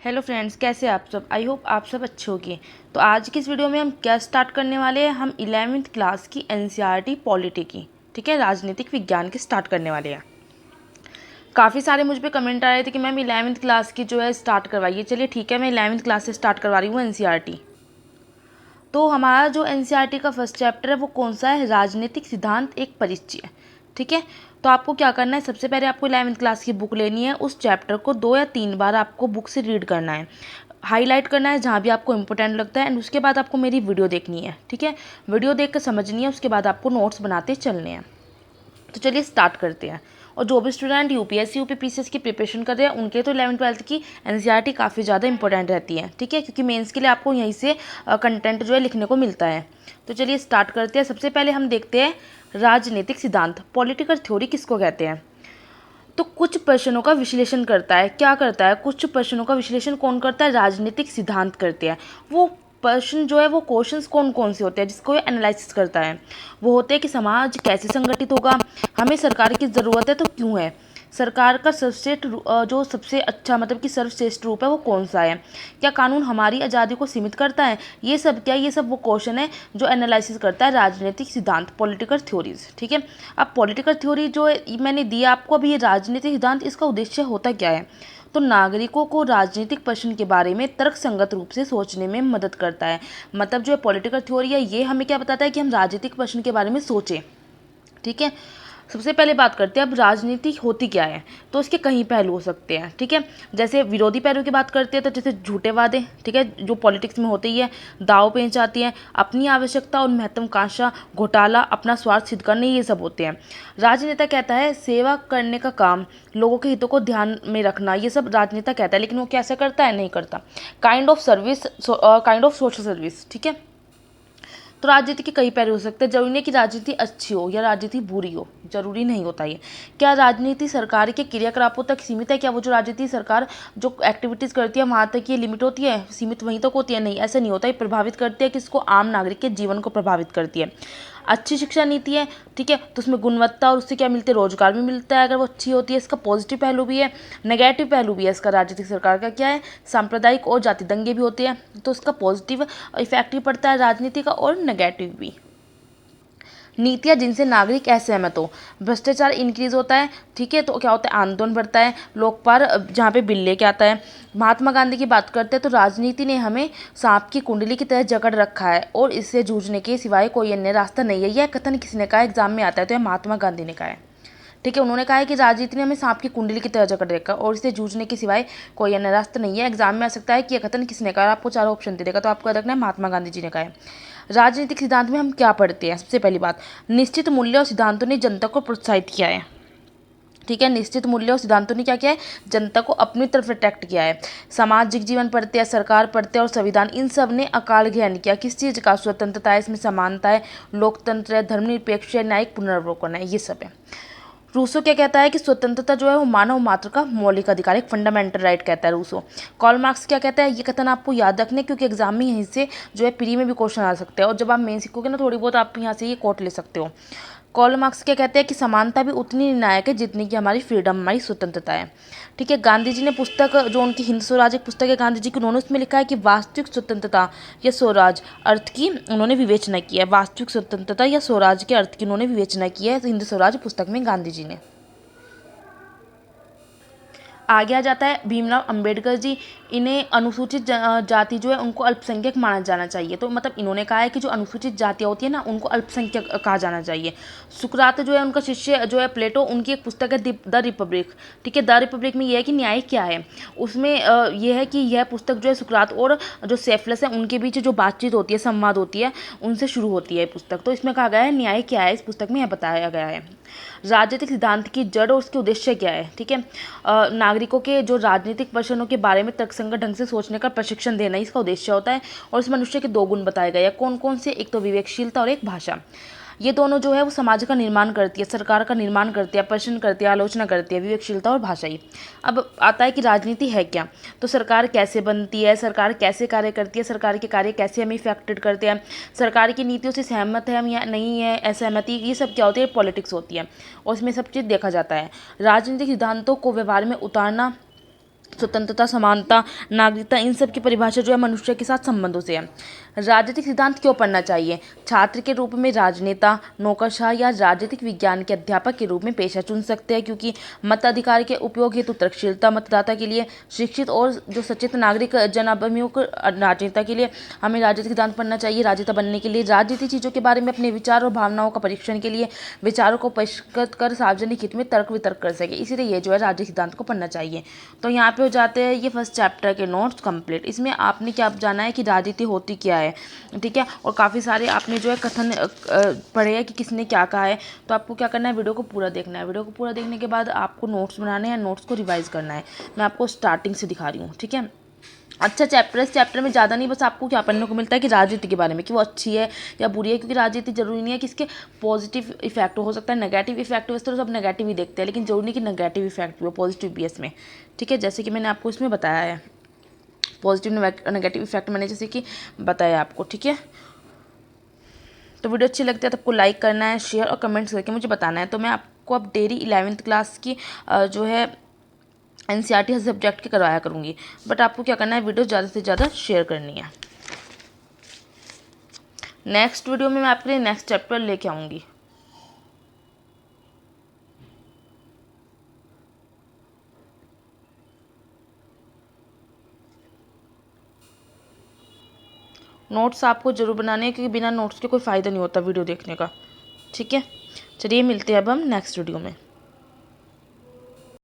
Hello friends, कैसे आप सब। आई होप आप सब अच्छे होंगे। तो आज की इस वीडियो में हम क्या स्टार्ट करने वाले हैं, हम 11वीं क्लास की एनसीईआरटी पॉलिटी की, ठीक है, राजनीतिक विज्ञान की स्टार्ट करने वाले हैं। काफ़ी सारे मुझ पे कमेंट आ रहे थे कि मैम 11वीं क्लास की जो है स्टार्ट करवाइए। चलिए ठीक है, मैं 11वीं क्लास से स्टार्ट करवा रही हूँ एनसीईआरटी। तो हमारा जो एनसीईआरटी का फर्स्ट चैप्टर है वो कौन सा है, राजनीतिक सिद्धांत एक परिचय, ठीक है। तो आपको क्या करना है, सबसे पहले आपको 11वीं क्लास की बुक लेनी है, उस चैप्टर को 2 या 3 बार आपको बुक से रीड करना है, हाईलाइट करना है जहाँ भी आपको इंपॉर्टेंट लगता है, एंड उसके बाद आपको मेरी वीडियो देखनी है, ठीक है। वीडियो देख कर समझनी है, उसके बाद आपको नोट्स बनाते चलने हैं। तो चलिए स्टार्ट करते हैं। और जो भी स्टूडेंट यूपीएससी यूपीपीसीएस की प्रिपरेशन कर रहे हैं उनके तो 11th-12th की एनसीईआरटी काफ़ी ज़्यादा इंपॉर्टेंट रहती है, ठीक है, क्योंकि मेंस के लिए आपको यहीं से कंटेंट जो है लिखने को मिलता है। तो चलिए स्टार्ट करते हैं। सबसे पहले हम देखते हैं राजनीतिक सिद्धांत, पॉलिटिकल थ्योरी किसको कहते हैं। तो कुछ प्रश्नों का विश्लेषण करता है, क्या करता है, कुछ प्रश्नों का विश्लेषण कौन करता है, राजनीतिक सिद्धांत करते हैं। वो प्रश्न जो है वो क्वेश्चंस कौन कौन से होते हैं जिसको ये एनालिसिस करता है। वो होते हैं कि समाज कैसे संगठित होगा, हमें सरकार की ज़रूरत है तो क्यों है, सरकार का सर्वश्रेष्ठ जो सबसे अच्छा मतलब कि सर्वश्रेष्ठ रूप है वो कौन सा है, क्या कानून हमारी आज़ादी को सीमित करता है, ये सब क्या, ये सब वो क्वेश्चन है जो एनालिसिस करता है राजनीतिक सिद्धांत, पॉलिटिकल थ्योरीज, ठीक है। अब पॉलिटिकल थ्योरी जो मैंने दिया आपको अभी, ये राजनीतिक सिद्धांत, इसका उद्देश्य होता क्या है, तो नागरिकों को राजनीतिक प्रश्न के बारे में तर्कसंगत रूप से सोचने में मदद करता है। मतलब जो है पॉलिटिकल थ्योरी है ये हमें क्या बताता है कि हम राजनीतिक प्रश्न के बारे में सोचें, ठीक है। सबसे पहले बात करते हैं अब राजनीति होती क्या है। तो इसके कई पहलू हो सकते हैं, ठीक है। जैसे विरोधी पहलू की बात करते हैं तो जैसे झूठे वादे, ठीक है, जो पॉलिटिक्स में होते ही है, दाव पेच आती है, अपनी आवश्यकता और महत्वाकांक्षा, घोटाला, अपना स्वार्थ सिद्ध करने, ये सब होते हैं। राजनेता कहता है सेवा करने का काम, लोगों के हितों को ध्यान में रखना, ये सब राजनेता कहता है, लेकिन वो कैसे करता है, नहीं करता। Kind of service, kind of social service, ठीक है। तो राजनीति के कई पहलू हो सकते हैं। जरूरी नहीं कि राजनीति अच्छी हो या राजनीति बुरी हो, जरूरी नहीं होता ये। क्या राजनीति सरकार के क्रियाकलापों तक सीमित है, क्या वो जो राजनीति सरकार जो एक्टिविटीज़ करती है वहाँ तक ये लिमिट होती है, सीमित वहीं तक होती है, नहीं, ऐसा नहीं होता। ये प्रभावित करती है किसको, आम नागरिक के जीवन को प्रभावित करती है। अच्छी शिक्षा नीति है, ठीक है, तो उसमें गुणवत्ता और उससे क्या मिलते हैं, रोजगार भी मिलता है अगर वो अच्छी होती है। इसका पॉजिटिव पहलू भी है, नेगेटिव पहलू भी है इसका। राजनीतिक सरकार का क्या है, सांप्रदायिक और जाति दंगे भी होते हैं, तो उसका पॉजिटिव इफेक्ट भी पड़ता है राजनीति का, और नेगेटिव भी। नीतियाँ जिनसे नागरिक असहमत हो, भ्रष्टाचार इंक्रीज होता है, ठीक है, तो क्या होता है, आंदोलन बढ़ता है, लोकपाल जहाँ पे बिल लेके आता है। महात्मा गांधी की बात करते हैं तो राजनीति ने हमें सांप की कुंडली की तरह जकड़ रखा है और इससे जूझने के सिवाय कोई अन्य रास्ता नहीं है। यह कथन किसने कहा, एग्जाम में आता है, तो यह महात्मा गांधी ने कहा है, ठीक है। उन्होंने कहा है कि राजनीति ने हमें सांप की कुंडली की तरह जकड़ रखा और इससे जूझने के सिवाय कोई अन्य रास्ता नहीं है। एग्जाम में आ सकता है कि यह कथन किसने कहा, आपको चारों ऑप्शन दे देगा, तो आपको रखना है महात्मा गांधी जी ने कहा है। राजनीतिक सिद्धांत में हम क्या पढ़ते हैं, सबसे पहली बात, निश्चित मूल्य और सिद्धांतों ने जनता को प्रोत्साहित किया है, ठीक है। निश्चित मूल्य और सिद्धांतों ने क्या किया है, जनता को अपनी तरफ अट्रैक्ट किया है। सामाजिक जीवन पढ़ते हैं, सरकार पढ़ते हैं और संविधान, इन सब ने अकाल ग्रहण किया किस चीज़ का, स्वतंत्रता है, इसमें समानता है, लोकतंत्र है, धर्मनिरपेक्ष है, न्यायिक पुनर्वलोकन है, ये सब है। रूसो क्या कहता है कि स्वतंत्रता जो है वो मानव मात्र का मौलिक अधिकार, एक फंडामेंटल राइट कहता है रूसो। कार्ल मार्क्स क्या कहता है, ये कथन आपको याद रखने, क्योंकि एग्जाम में यहीं से जो है प्री में भी क्वेश्चन आ सकते हैं, और जब आप मेन सीखोगे ना थोड़ी बहुत, आप यहाँ से ये कोट ले सकते हो। कार्ल मार्क्स क्या कहते हैं कि समानता भी उतनी निर्णायक है जितनी कि हमारी फ्रीडम, हमारी स्वतंत्रता है, ठीक है। गांधी जी ने पुस्तक जो उनकी हिंद स्वराज एक पुस्तक है गांधी जी की, उन्होंने उसमें लिखा है कि वास्तविक स्वतंत्रता या स्वराज अर्थ की उन्होंने विवेचना की है, वास्तविक स्वतंत्रता या स्वराज के अर्थ की उन्होंने विवेचना की है हिंद स्वराज पुस्तक में गांधी जी ने। आगे आ जाता है भीमराव अंबेडकर जी, इन्हें अनुसूचित जाति जो है उनको अल्पसंख्यक माना जाना चाहिए। तो मतलब इन्होंने कहा है कि जो अनुसूचित जातियाँ होती है ना उनको अल्पसंख्यक कहा जाना चाहिए। सुकरात जो है उनका शिष्य जो है प्लेटो, उनकी एक पुस्तक है द रिपब्लिक, ठीक है। द रिपब्लिक में यह है कि न्याय क्या है, उसमें यह है कि यह पुस्तक जो है सुकरात और जो सेफलस है उनके बीच जो बातचीत होती है, संवाद होती है, उनसे शुरू होती है पुस्तक। तो इसमें कहा गया है न्याय क्या है, इस पुस्तक में यह बताया गया है। राजनीतिक सिद्धांत की जड़ और उसके उद्देश्य क्या है, ठीक है। नागरिकों के जो राजनीतिक प्रश्नों के बारे में तर्कसंगत ढंग से सोचने का प्रशिक्षण देना इसका उद्देश्य होता है। और इस मनुष्य के 2 गुण बताए गए हैं, कौन कौन से, एक तो विवेकशीलता और एक भाषा। ये दोनों जो है वो समाज का निर्माण करती है, सरकार का निर्माण करती है, प्रश्न करती है, आलोचना करती है, विवेकशीलता और भाषा ही। अब आता है कि राजनीति है क्या, तो सरकार कैसे बनती है, सरकार कैसे कार्य करती है, सरकार के कार्य कैसे हमें इफेक्टेड करते हैं, सरकार की नीतियों से सहमत है हम या नहीं है, असहमति, ये सब क्या होती है, पॉलिटिक्स होती है, और इसमें सब चीज़ देखा जाता है। राजनीतिक सिद्धांतों को व्यवहार में उतारना स्वतंत्रता, समानता, नागरिकता, इन सब की परिभाषा जो है मनुष्य के साथ संबंधों से है। राजनीतिक सिद्धांत क्यों पढ़ना चाहिए? छात्र के रूप में राजनेता, नौकरशाह या राजनीतिक विज्ञान के अध्यापक के रूप में पेशा चुन सकते हैं, क्योंकि मताधिकार के उपयोग हेतु तर्कशीलता, मतदाता के लिए शिक्षित और जो सचेत नागरिक जनाभिमुख राजनेता के लिए हमें राजनीतिक सिद्धांत पढ़ना चाहिए। राजनेता बनने के लिए राजनीति चीज़ों के बारे में अपने विचार और भावनाओं का परीक्षण के लिए विचारों को परिष्कृत कर सार्वजनिक हित में तर्क वितर्क कर सके, इसीलिए ये जो है राजनीतिक सिद्धांत को पढ़ना चाहिए। तो यहाँ पे हो जाते हैं ये फर्स्ट चैप्टर के नोट्स कंप्लीट। इसमें आपने क्या जाना है कि राजनीति होती क्या है, ठीक है, और काफ़ी सारे आपने जो है कथन पढ़े हैं कि किसने क्या कहा है। तो आपको क्या करना है, वीडियो को पूरा देखना है। वीडियो को पूरा देखने के बाद आपको नोट्स बनाने हैं, नोट्स को रिवाइज करना है। मैं आपको स्टार्टिंग से दिखा रही हूँ, ठीक है। अच्छा चैप्टर, इस चैप्टर में ज़्यादा नहीं, बस आपको क्या पढ़ने को मिलता है कि राजनीति के बारे में, कि वो अच्छी है या बुरी है, क्योंकि राजनीति जरूरी नहीं है कि इसके पॉजिटिव इफेक्ट हो सकता है नेगेटिव इफेक्ट, वैसे तो सब नेगेटिव ही देखते हैं, लेकिन जरूरी नहीं कि नेगेटिव इफेक्ट भी हो, पॉजिटिव भी है इसमें, ठीक है। जैसे कि मैंने आपको इसमें बताया है पॉजिटिव नेगेटिव इफेक्ट मैंने जैसे कि बताया आपको, ठीक है। तो वीडियो अच्छी लगती है तो आपको लाइक करना है, शेयर और कमेंट्स करके मुझे बताना है। तो मैं आपको अब डेली 11वीं क्लास की जो है एनसीईआरटी हर सब्जेक्ट की करवाया करूँगी, बट आपको क्या करना है, वीडियो ज़्यादा से ज़्यादा शेयर करनी है। नेक्स्ट वीडियो में मैं आपके लिए नेक्स्ट चैप्टर लेके आऊँगी। नोट्स आपको जरूर बनाने हैं, क्योंकि बिना नोट्स के कोई फ़ायदा नहीं होता वीडियो देखने का, ठीक है। चलिए मिलते हैं अब हम नेक्स्ट वीडियो में।